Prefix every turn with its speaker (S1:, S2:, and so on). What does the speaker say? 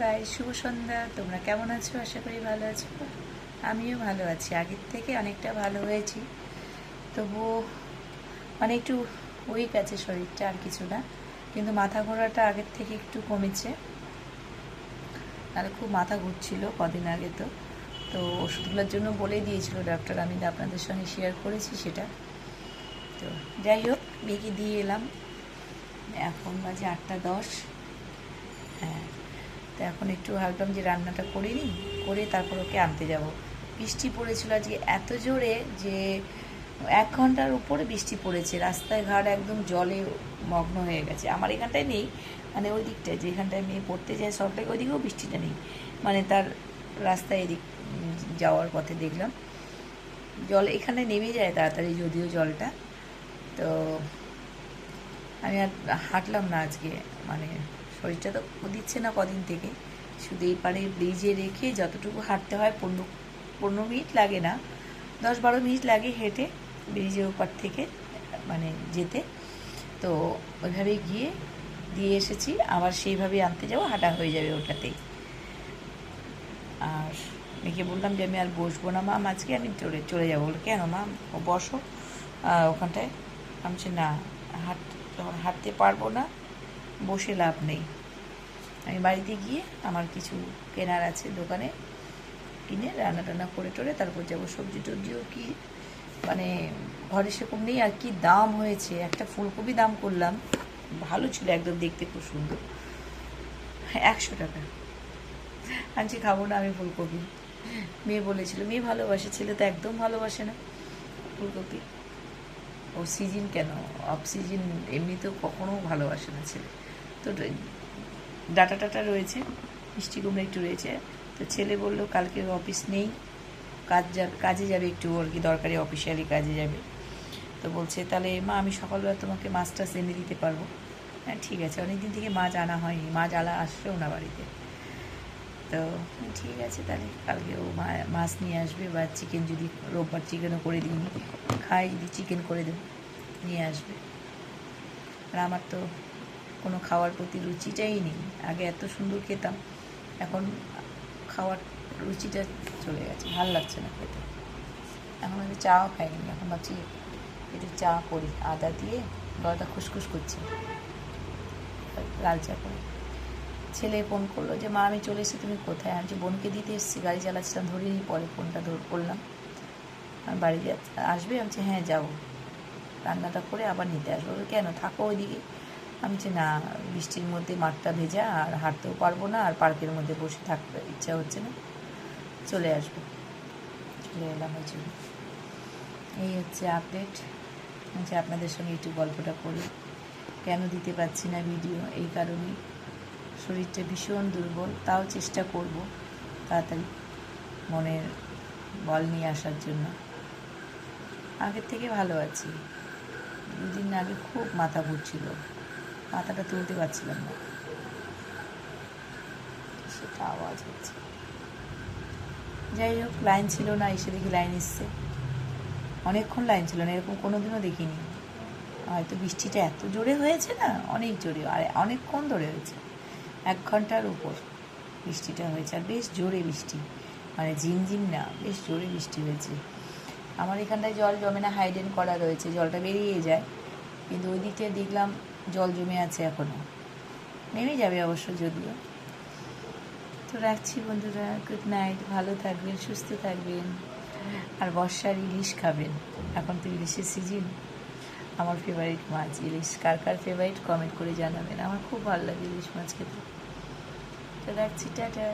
S1: Guys, শুভ সন্ধ্যা। তোমরা কেমন আছো? আশা করি ভালো আছো। আমিও ভালো আছি, আগের থেকে অনেকটা ভালো হয়েছি। তবুও মানে একটু উইক আছে শরীরটা, আর কিছু না। কিন্তু মাথা ঘোরাটা আগের থেকে একটু কমেছে, তাহলে খুব মাথা ঘুরছিল কদিন আগে। তো তো ওষুধগুলোর জন্য বলে দিয়েছিল ডক্টর, আমি আপনাদের সঙ্গে শেয়ার করেছি সেটা। তো যাই হোক, মেয়েকে দিয়ে এলাম। এখন বাজে 8:10। হ্যাঁ, তো এখন একটু ভাবলাম যে রান্নাটা করে নিই, করে তারপর ওকে আনতে যাব। বৃষ্টি পড়েছিল আজকে এত জোরে যে 1 ঘন্টার উপরে বৃষ্টি পড়েছে। রাস্তায় ঘাট একদম জলে মগ্ন হয়ে গেছে। আমার এখানটায় নেই, মানে ওই দিকটায় যেখানটায় মেয়ে পড়তে যায় সবটাই ওইদিকেও বৃষ্টিটা নেই, মানে তার রাস্তায় এদিক যাওয়ার পথে দেখলাম জল এখানে নেমে যায় তাড়াতাড়ি, যদিও জলটা। তো আমি আর হাঁটলাম না আজকে, মানে শরীরটা তো দিচ্ছে না কদিন থেকে। শুধু এই পারে ব্রিজে রেখে যতটুকু হাঁটতে হয়, 15 মিনিট লাগে না, 10-12 মিনিট লাগে হেঁটে ব্রিজের ওপার থেকে মানে যেতে। তো ওইভাবেই গিয়ে দিয়ে এসেছি, আবার সেইভাবেই আনতে যাবো, হাঁটা হয়ে যাবে ওটাতেই। আর মেয়েকে বললাম যে আমি আর বসবো না মাম, আজকে আমি চলে যাবো। বলে কেন মাম, ও বসো ওখানটায়। আমি বলছি না, যখন হাঁটতে পারবো না, বসে লাভ নেই। আমি বাড়িতে গিয়ে আমার কিছু কেনার আছে দোকানে, কিনে রান্না টান্না করে টোরে তারপর যাবো। সবজি টবজিও কি মানে ঘরে সেরকম নেই, আর কি দাম হয়েছে। একটা ফুলকপি দাম করলাম, ভালো ছিল একদম দেখতে, খুব সুন্দর, 100 টাকা। আনছি খাবো না আমি ফুলকপি। মেয়ে বলেছিল, মেয়ে ভালোবাসে, ছেলে তো একদম ভালোবাসে না ফুলকপি। ও সিজন কেন, অফ সিজন এমনিতেও কখনো ভালোবাসে না ছেলে। তো ডাটা টাটা রয়েছে, মিষ্টি কুমড়া একটু রয়েছে। তো ছেলে বললো কালকে অফিস নেই, কাজে যাবে একটু, আর কি দরকারি অফিসিয়ালি কাজে যাবে। তো বলছে তাহলে মা আমি সকালবেলা তোমাকে মাছ টাছ এনে দিতে পারবো। হ্যাঁ ঠিক আছে, অনেকদিন থেকে মাছ আনা হয়নি, মাছ আলা আসছেও না বাড়িতে। তো ঠিক আছে, তাহলে কালকে ও মাছ নিয়ে আসবে, বা চিকেন, যদি রোববার চিকেনও করে দিই খাই, যদি চিকেন করে দেবো নিয়ে আসবে। আর আমার তো কোনো খাওয়ার প্রতি রুচিটাই নেই। আগে এত সুন্দর খেতাম, এখন খাওয়ার রুচিটা চলে গেছে, ভাল লাগছে না খেতে। এখন আমি চাও খাইনি, এখন ভাবছি একটু চা করি আদা দিয়ে, গলাটা খুসখুস করছে, লাল চা করে। ছেলে ফোন করলো যে মা আমি চলে এসেছি, তুমি কোথায়? আমি বোনকে দিতে এসেছি, গাড়ি চালাচ্ছিলাম, ধরিনি, পরে ফোনটা করলাম। আমি বাড়ি আসবে? আমি হ্যাঁ যাবো, রান্নাটা করে আবার নিতে আসবো। কেন, থাকো ওইদিকে। আমি না, বৃষ্টির মধ্যে মাঠটা ভেজা, আর হাঁটতেও পারবো না, আর পার্কের মধ্যে বসে থাকতে ইচ্ছা হচ্ছে না, চলে আসবো। চলে এলাম ওই জন্য। এই হচ্ছে আপডেট। আপনাদের সঙ্গে একটু গল্পটা করি। কেন দিতে পারছি না ভিডিও, এই কারণেই শরীরটা ভীষণ দুর্বল। তাও চেষ্টা করব তাড়াতাড়ি মনের বল নিয়ে আসার জন্য। আগের থেকে ভালো আছি, 2 দিন আগে খুব মাথা ঘুরছিল, মাথাটা তুলতে পারছিলাম না, সেটা আওয়াজ হচ্ছে। যাই হোক, লাইন ছিল না, এসে দেখি লাইন এসছে। অনেকক্ষণ লাইন ছিল না, এরকম কোনোদিনও দেখিনি। হয়তো বৃষ্টিটা এত জোরে হয়েছে না, অনেক জোরে, আর অনেকক্ষণ ধরে হয়েছে, 1 ঘন্টার উপর বৃষ্টিটা হয়েছে। আর বেশ জোরে বৃষ্টি, মানে ঝিমঝিম না, বেশ জোরে বৃষ্টি হয়েছে। আমার এখানটায় জল জমে না, হাইডেন করা রয়েছে, জলটা বেরিয়ে যায়, কিন্তু ওই দিকটা দেখলাম জল জমে আছে এখনও, নেমে যাবে অবশ্য যদিও। তো রাখছি বন্ধুরা, গুড নাইট, ভালো থাকবেন, সুস্থ থাকবেন, আর বর্ষার ইলিশ খাবেন। এখন তো ইলিশের সিজন। আমার ফেভারিট মাছ ইলিশ। কার কার ফেভারিট কমেন্ট করে জানাবেন, আমার খুব ভালো লাগে ইলিশ মাছ খেতে। তো রাখছি, টাটা।